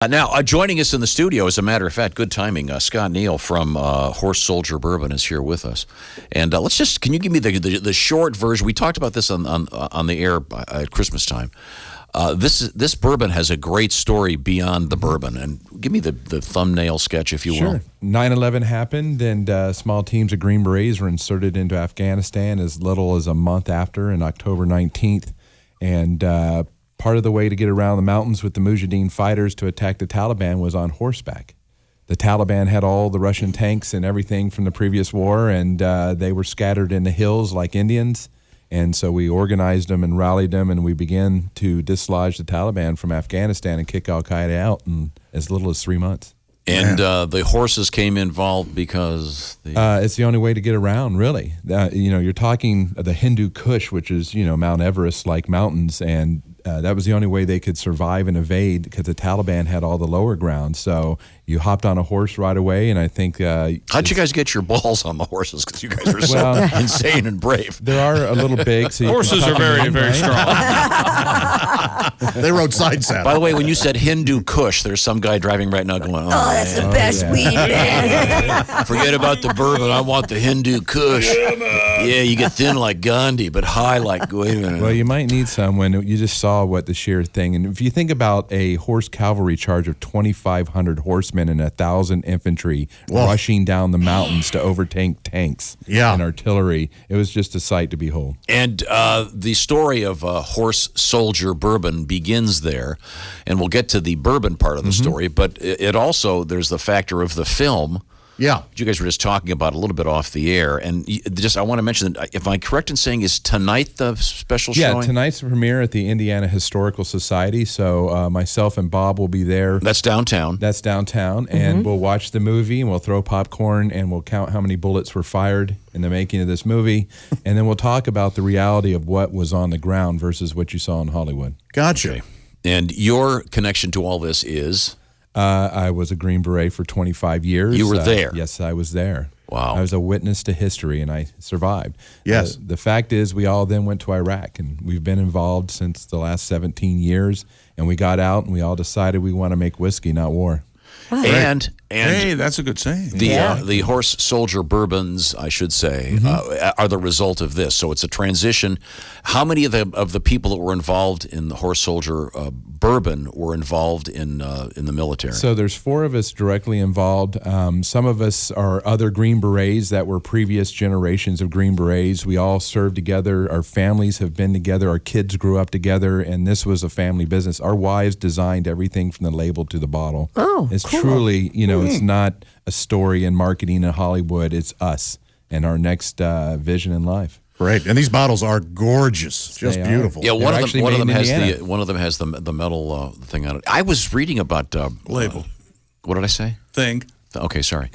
Now, joining us in the studio, as a matter of fact, good timing, Scott Neal from Horse Soldier Bourbon is here with us. And can you give me the short version? We talked about this on the air at Christmas time. This bourbon has a great story beyond the bourbon. And give me the thumbnail sketch, if you will. Sure. 9/11 happened, and small teams of Green Berets were inserted into Afghanistan as little as a month after, on October 19th. And part of the way to get around the mountains with the Mujahideen fighters to attack the Taliban was on horseback. The Taliban had all the Russian tanks and everything from the previous war, and they were scattered in the hills like Indians. And so we organized them and rallied them, and we began to dislodge the Taliban from Afghanistan and kick al-Qaeda out in as little as 3 months. And the horses came involved because it's the only way to get around, really. You're talking the Hindu Kush, which is Mount Everest-like mountains, and that was the only way they could survive and evade because the Taliban had all the lower ground. So you hopped on a horse right away, and I think how'd you guys get your balls on the horses? Because you guys were so insane and brave. They are a little big. So horses are very, very strong. They rode side saddle. By the way, when you said Hindu Kush, there's some guy driving right now going, "Oh, that's the best weed, man." Forget about the bourbon. I want the Hindu Kush. Yeah, you get thin like Gandhi, but high like. Wait a minute. Well, you might need some when you just saw what the sheer thing. And if you think about a horse cavalry charge of 2,500 horsemen and 1,000 infantry rushing down the mountains to overtake tanks and artillery, it was just a sight to behold. And the story of Horse Soldier Bourbon begins there, and we'll get to the bourbon part of the story. But it also there's the factor of the film. Yeah. You guys were just talking about a little bit off the air. And I want to mention that, if I'm correct in saying, is tonight the special showing? Yeah, tonight's the premiere at the Indiana Historical Society. So myself and Bob will be there. That's downtown. That's downtown. And we'll watch the movie, and we'll throw popcorn, and we'll count how many bullets were fired in the making of this movie. And then we'll talk about the reality of what was on the ground versus what you saw in Hollywood. Gotcha. Okay. And your connection to all this is? I was a Green Beret for 25 years. You were there? Yes, I was there. Wow. I was a witness to history, and I survived. Yes. The fact is, we all then went to Iraq, and we've been involved since the last 17 years, and we got out, and we all decided we want to make whiskey, not war. Wow. And hey, that's a good saying. The Horse Soldier Bourbons, I should say, are the result of this. So it's a transition. How many of the people that were involved in the Horse Soldier Bourbon were involved in the military? So there's 4 of us directly involved. Some of us are other Green Berets that were previous generations of Green Berets. We all served together. Our families have been together. Our kids grew up together, and this was a family business. Our wives designed everything from the label to the bottle. Oh, it's cool. Truly, it's not a story in marketing in Hollywood. It's us and our next vision in life. Great, and these bottles are gorgeous, just beautiful. Yeah, one of them has the metal thing on it. I was reading about label. What did I say? Thing. Okay, sorry.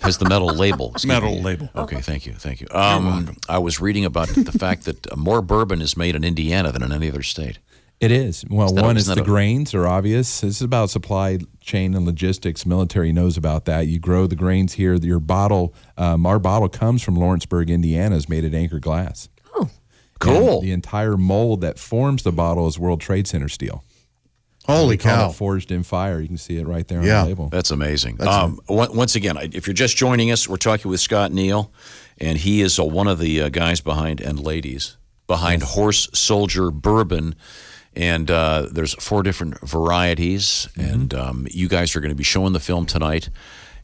Has the metal label. Metal label. Okay, thank you. I was reading about the fact that more bourbon is made in Indiana than in any other state. It is. Well, one is the grains are obvious. This is about supply chain and logistics. Military knows about that. You grow the grains here. Your bottle, our bottle comes from Lawrenceburg, Indiana, is made at Anchor Glass. Oh, cool. And the entire mold that forms the bottle is World Trade Center steel. Holy cow. Forged in fire. You can see it right there on the label. That's amazing. Once again, if you're just joining us, we're talking with Scott Neal, and he is one of the guys behind, and ladies, behind Horse Soldier Bourbon. And there's 4 different varieties, and you guys are going to be showing the film tonight.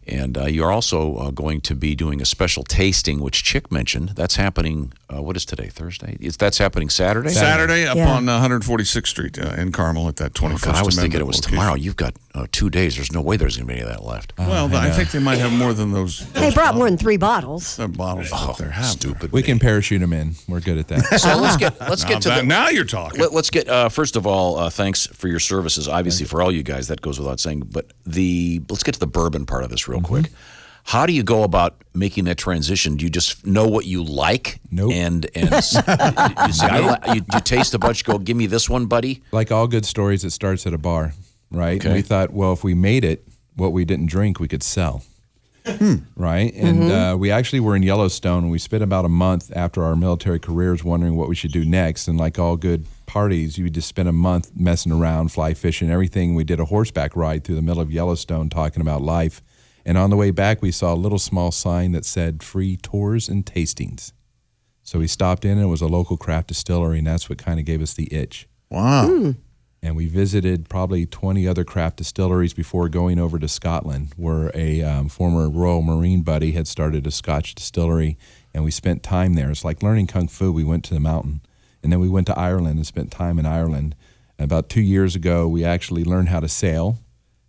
And you're also going to be doing a special tasting, which Chick mentioned. That's happening, what is today, Thursday? That's happening Saturday? Saturday up on 146th Street in Carmel at that 21st I was thinking it Amendment was location. tomorrow. You've got 2 days. There's no way there's going to be any of that left. Well, I think they might have more than those. They brought more than 3 bottles. Bottles that they're having. Stupid. We can parachute them in. We're good at that. So let's get to now you're talking. Let's get first of all, thanks for your services. Obviously, for all you guys, that goes without saying. But let's get to the bourbon part of this real quick. How do you go about making that transition? Do you just know what you like? Nope. And you say, you taste a bunch, go, give me this one, buddy? Like all good stories, it starts at a bar, right? Okay. And we thought, well, if we made it, what we didn't drink, we could sell. Right? And we actually were in Yellowstone, and we spent about a month after our military careers wondering what we should do next. And like all good parties, you would just spend a month messing around, fly fishing, everything. We did a horseback ride through the middle of Yellowstone talking about life. And on the way back, we saw a little small sign that said free tours and tastings. So we stopped in, and it was a local craft distillery, and that's what kind of gave us the itch. Wow. And we visited probably 20 other craft distilleries before going over to Scotland, where a former Royal Marine buddy had started a Scotch distillery, and we spent time there. It's like learning Kung Fu. We went to the mountain, and then we went to Ireland and spent time in Ireland. And about 2 years ago, we actually learned how to sail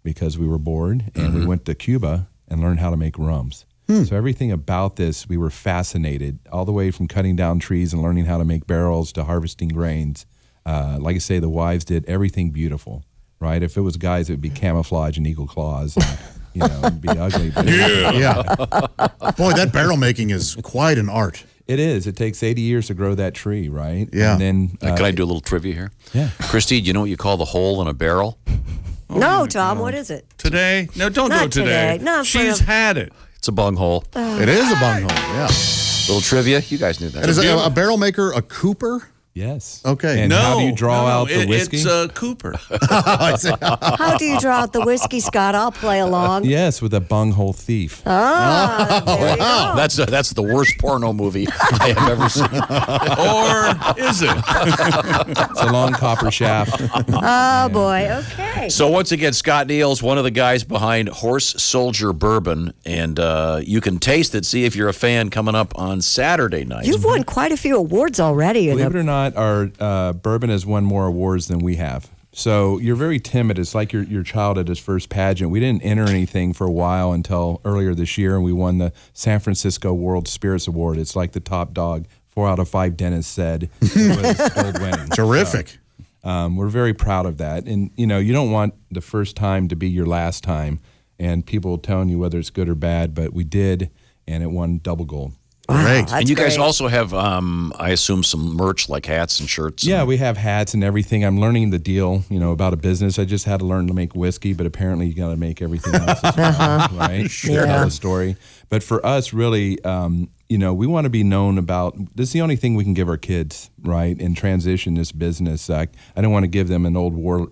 because we were bored, and we went to Cuba and learned how to make rums. So everything about this, we were fascinated, all the way from cutting down trees and learning how to make barrels to harvesting grains. Like I say, the wives did everything beautiful, right? If it was guys, it would be camouflage and eagle claws. And, it'd be ugly. But Yeah. Boy, that barrel making is quite an art. it is. It takes 80 years to grow that tree, right? Yeah. And then, Can I do a little trivia here? Yeah. Christy, do you know what you call the hole in a barrel? No, Tom, what is it? Today? No, don't Not go today. today. Not in front She's of- had it. It's a bung hole. It is a bunghole, yeah. Little trivia. You guys knew that. And is a barrel maker a Cooper? yes. Okay. And No. how do you draw out the it- whiskey? It's Cooper. How do you draw out the whiskey, Scott? I'll play along. Yes, with a bunghole thief. Ah, there you go. That's the worst porno movie I have ever seen. Or is it? It's a long copper shaft. Oh, boy. Okay. So once again, Scott Neal's one of the guys behind Horse Soldier Bourbon, and you can taste it. See if you're a fan coming up on Saturday night. You've won quite a few awards already. Believe it or not, our bourbon has won more awards than we have. So you're very timid. It's like your child at his first pageant. We didn't enter anything for a while until earlier this year, and we won the San Francisco World Spirits Award. It's like the top dog. 4 out of 5 dentists said it was gold winning. Terrific. We're very proud of that. And, you don't want the first time to be your last time, and people telling you whether it's good or bad, but we did, and it won double gold. Great. and you guys great. also have, I assume, some merch like hats and shirts. Yeah, we have hats and everything. I'm learning the deal, about a business. I just had to learn to make whiskey, but apparently you got to make everything else as well, right? Yeah. Tell the story. But for us, really, we want to be known about. This is the only thing we can give our kids, right? And transition this business. I don't want to give them an old war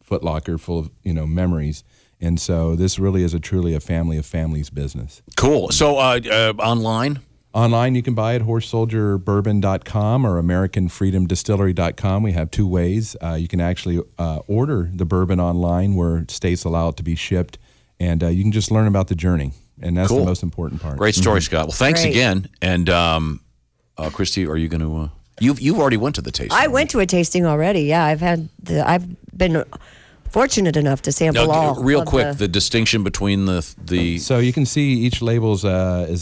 footlocker full of memories. And so this really is truly a family of families business. Cool. So online? Online, you can buy it at horsesoldierbourbon.com or americanfreedomdistillery.com. We have 2 ways. You can actually order the bourbon online where states allow it to be shipped, and you can just learn about the journey, and that's Cool. the most important part. Great story, Scott. Well, thanks Great. again. And Christy, are you going to? You already went to the tasting. I went to a tasting already. Yeah, I've been fortunate enough to sample all. Real of quick, the distinction between the So you can see each label is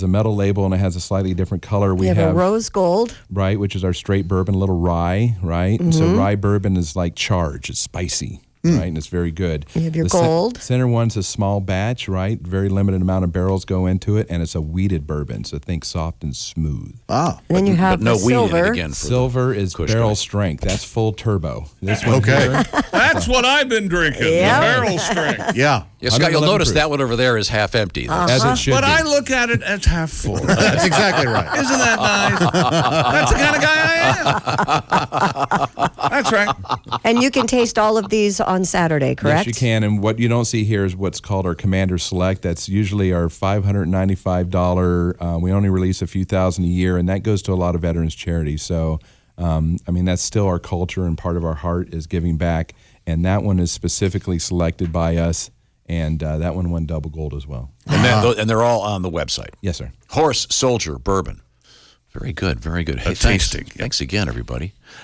a metal label, and it has a slightly different color. We have a rose gold. right, which is our straight bourbon, a little rye, right? And so rye bourbon is like charge. It's spicy, right? And it's very good. You have your The gold. Center one's a small batch, right? Very limited amount of barrels go into it, and it's a wheated bourbon, so think soft and smooth. Ah. And then you have but no the wheat in silver. it again. For Silver is Kush barrel guys. strength. That's full turbo. This one Okay. here, That's what I've been drinking. Yeah. The barrel strength. Yeah. Yeah, Scott, you'll 111 notice proof. that one over there is half empty. as it should But be. I look at it as half full. Isn't That's exactly right. that nice? That's the kind of guy I am. That's right. And you can taste all of these on Saturday, correct? Yes, you can. And what you don't see here is what's called our Commander Select. That's usually our $595. We only release a few thousand a year, and that goes to a lot of veterans charities. So, that's still our culture, and part of our heart is giving back. And that one is specifically selected by us, and that one won double gold as well. And they're all on the website. Yes, sir. Horse Soldier Bourbon. Very good, very good. Hey, thanks. tasting. Thanks again, everybody.